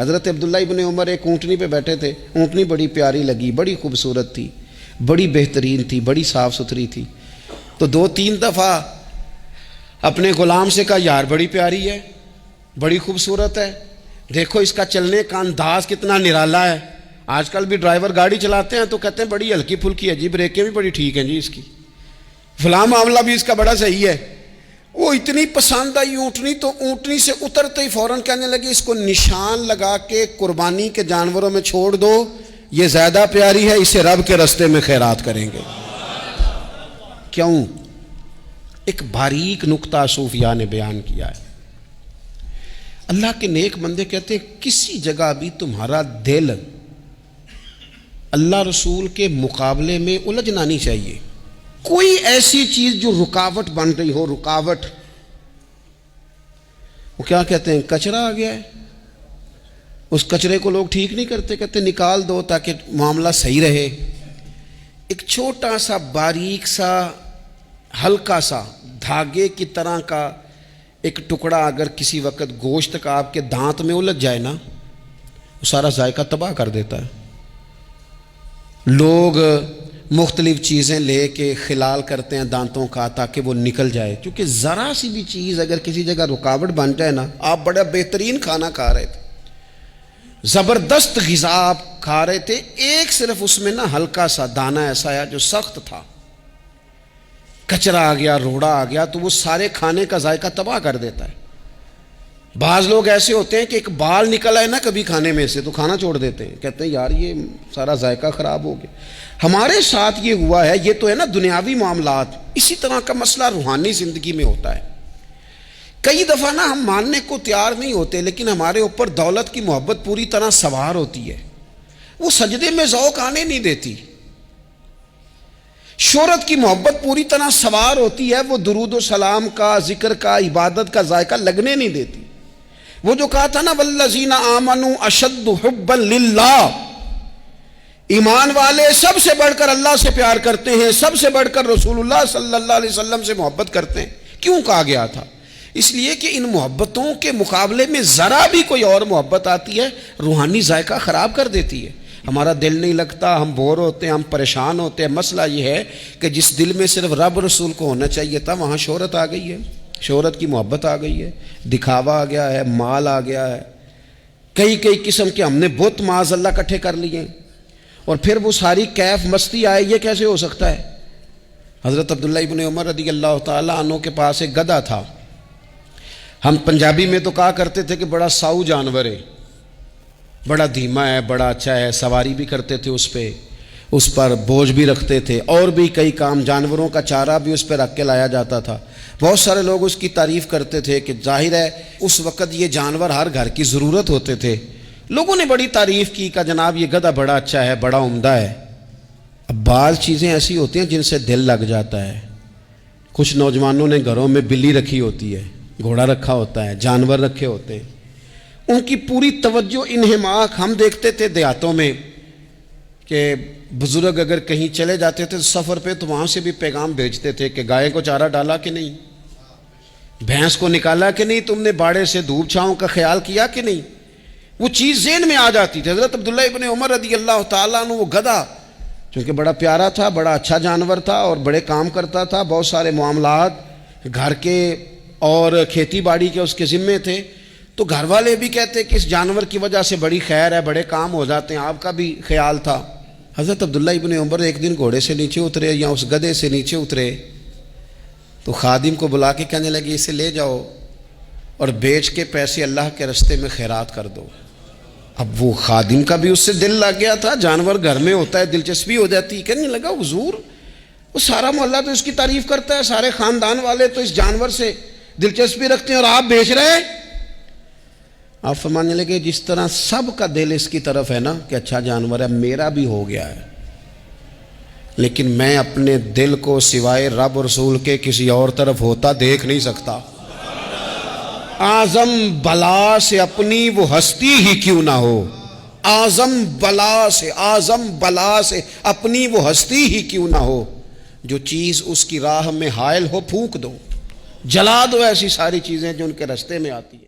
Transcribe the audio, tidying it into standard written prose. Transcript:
حضرت عبداللہ ابن عمر ایک اونٹنی پہ بیٹھے تھے، اونٹنی بڑی پیاری لگی، بڑی خوبصورت تھی، بڑی بہترین تھی، بڑی صاف ستھری تھی۔ تو دو تین دفعہ اپنے غلام سے کہا یار بڑی پیاری ہے، بڑی خوبصورت ہے، دیکھو اس کا چلنے کا انداز کتنا نرالا ہے۔ آج کل بھی ڈرائیور گاڑی چلاتے ہیں تو کہتے ہیں بڑی ہلکی پھلکی ہے جی، بریکیں بھی بڑی ٹھیک ہیں جی اس کی، فلاں معاملہ بھی اس کا بڑا صحیح ہے۔ وہ اتنی پسند آئی اونٹنی تو اونٹنی سے اترتے ہی فوراً کہنے لگے اس کو نشان لگا کے قربانی کے جانوروں میں چھوڑ دو، یہ زیادہ پیاری ہے، اسے رب کے رستے میں خیرات کریں گے۔ کیوں؟ ایک باریک نکتہ صوفیاء نے بیان کیا ہے۔ اللہ کے نیک بندے کہتے ہیں کسی جگہ بھی تمہارا دل اللہ رسول کے مقابلے میں الجھنا نہیں چاہیے۔ کوئی ایسی چیز جو رکاوٹ بن رہی ہو، رکاوٹ، وہ کیا کہتے ہیں کچرا آ گیا ہے، اس کچرے کو لوگ ٹھیک نہیں کرتے، کہتے نکال دو تاکہ معاملہ صحیح رہے۔ ایک چھوٹا سا باریک سا ہلکا سا دھاگے کی طرح کا ایک ٹکڑا اگر کسی وقت گوشت کا آپ کے دانت میں الجھ جائے نا، وہ سارا ذائقہ تباہ کر دیتا ہے۔ لوگ مختلف چیزیں لے کے خلال کرتے ہیں دانتوں کا تاکہ وہ نکل جائے، کیونکہ ذرا سی بھی چیز اگر کسی جگہ رکاوٹ بن جائے نا، آپ بڑا بہترین کھانا کھا رہے تھے، زبردست غذا آپ کھا رہے تھے، ایک صرف اس میں نا ہلکا سا دانہ ایسا ہے جو سخت تھا، کچرا آ گیا، روڑا آ گیا، تو وہ سارے کھانے کا ذائقہ تباہ کر دیتا ہے۔ بعض لوگ ایسے ہوتے ہیں کہ ایک بال نکل آئے نا کبھی کھانے میں سے تو کھانا چھوڑ دیتے ہیں، کہتے ہیں یار یہ سارا ذائقہ خراب ہو گیا۔ ہمارے ساتھ یہ ہوا ہے، یہ تو ہے نا دنیاوی معاملات، اسی طرح کا مسئلہ روحانی زندگی میں ہوتا ہے۔ کئی دفعہ نا ہم ماننے کو تیار نہیں ہوتے، لیکن ہمارے اوپر دولت کی محبت پوری طرح سوار ہوتی ہے، وہ سجدے میں ذوق آنے نہیں دیتی۔ شہرت کی محبت پوری طرح سوار ہوتی ہے، وہ درود و سلام کا، ذکر کا، عبادت کا ذائقہ لگنے نہیں دیتی۔ وہ جو کہا تھا نا والذین آمنوا اشد حبا للہ، ایمان والے سب سے بڑھ کر اللہ سے پیار کرتے ہیں، سب سے بڑھ کر رسول اللہ صلی اللہ علیہ وسلم سے محبت کرتے ہیں۔ کیوں کہا گیا تھا؟ اس لیے کہ ان محبتوں کے مقابلے میں ذرا بھی کوئی اور محبت آتی ہے، روحانی ذائقہ خراب کر دیتی ہے، ہمارا دل نہیں لگتا، ہم بور ہوتے ہیں، ہم پریشان ہوتے ہیں۔ مسئلہ یہ ہے کہ جس دل میں صرف رب رسول کو ہونا چاہیے تھا، وہاں شہرت آ گئی ہے، شہرت کی محبت آ گئی ہے، دکھاوا آ گیا ہے، مال آ گیا ہے، کئی قسم کے ہم نے بت معاذ اللہ اکٹھے کر لیے، اور پھر وہ ساری کیف مستی آئے۔ یہ کیسے ہو سکتا ہے؟ حضرت عبداللہ ابن عمر رضی اللہ تعالیٰ عنہ کے پاس ایک گدھا تھا، ہم پنجابی میں تو کہا کرتے تھے کہ بڑا ساؤ جانور ہے، بڑا دھیما ہے، بڑا اچھا ہے، سواری بھی کرتے تھے اس پہ، اس پر بوجھ بھی رکھتے تھے، اور بھی کئی کام، جانوروں کا چارہ بھی اس پہ رکھ کے لایا جاتا تھا۔ بہت سارے لوگ اس کی تعریف کرتے تھے کہ ظاہر ہے اس وقت یہ جانور ہر گھر کی ضرورت ہوتے تھے، لوگوں نے بڑی تعریف کی کہ جناب یہ گدھا بڑا اچھا ہے، بڑا عمدہ ہے۔ اب بعض چیزیں ایسی ہوتی ہیں جن سے دل لگ جاتا ہے۔ کچھ نوجوانوں نے گھروں میں بلی رکھی ہوتی ہے، گھوڑا رکھا ہوتا ہے، جانور رکھے ہوتے ہیں، ان کی پوری توجہ انہماک۔ ہم دیکھتے تھے دیہاتوں میں کہ بزرگ اگر کہیں چلے جاتے تھے سفر پہ تو وہاں سے بھی پیغام بھیجتے تھے کہ گائے کو چارہ ڈالا کہ نہیں، بھینس کو نکالا کہ نہیں، تم نے باڑے سے دھوپ چھاؤں کا خیال کیا کہ نہیں، وہ چیز ذہن میں آ جاتی تھی۔ حضرت عبداللہ ابن عمر رضی اللہ تعالیٰ عنہ وہ گدھا چونکہ بڑا پیارا تھا، بڑا اچھا جانور تھا اور بڑے کام کرتا تھا، بہت سارے معاملات گھر کے اور کھیتی باڑی کے اس کے ذمے تھے، تو گھر والے بھی کہتے کہ اس جانور کی وجہ سے بڑی خیر ہے، بڑے کام ہو جاتے ہیں، آپ کا بھی خیال تھا۔ حضرت عبداللہ ابن عمر ایک دن گھوڑے سے نیچے اترے یا اس گدھے سے نیچے اترے تو خادم کو بلا کے کہنے لگے اسے لے جاؤ اور بیچ کے پیسے اللہ کے رستے میں خیرات کر دو۔ اب وہ خادم کا بھی اس سے دل لگ گیا تھا، جانور گھر میں ہوتا ہے دلچسپی ہو جاتی، کہنے لگا حضور وہ سارا محلہ تو اس کی تعریف کرتا ہے، سارے خاندان والے تو اس جانور سے دلچسپی رکھتے ہیں اور آپ بیچ رہے ہیں۔ آپ فرمانے لگے جس طرح سب کا دل اس کی طرف ہے نا کہ اچھا جانور ہے، میرا بھی ہو گیا ہے، لیکن میں اپنے دل کو سوائے رب رسول کے کسی اور طرف ہوتا دیکھ نہیں سکتا۔ اعظم بلا سے اپنی وہ ہستی ہی کیوں نہ ہو، اعظم بلا سے اپنی وہ ہستی ہی کیوں نہ ہو، جو چیز اس کی راہ میں حائل ہو پھونک دو، جلا دو ایسی ساری چیزیں جو ان کے راستے میں آتی ہیں۔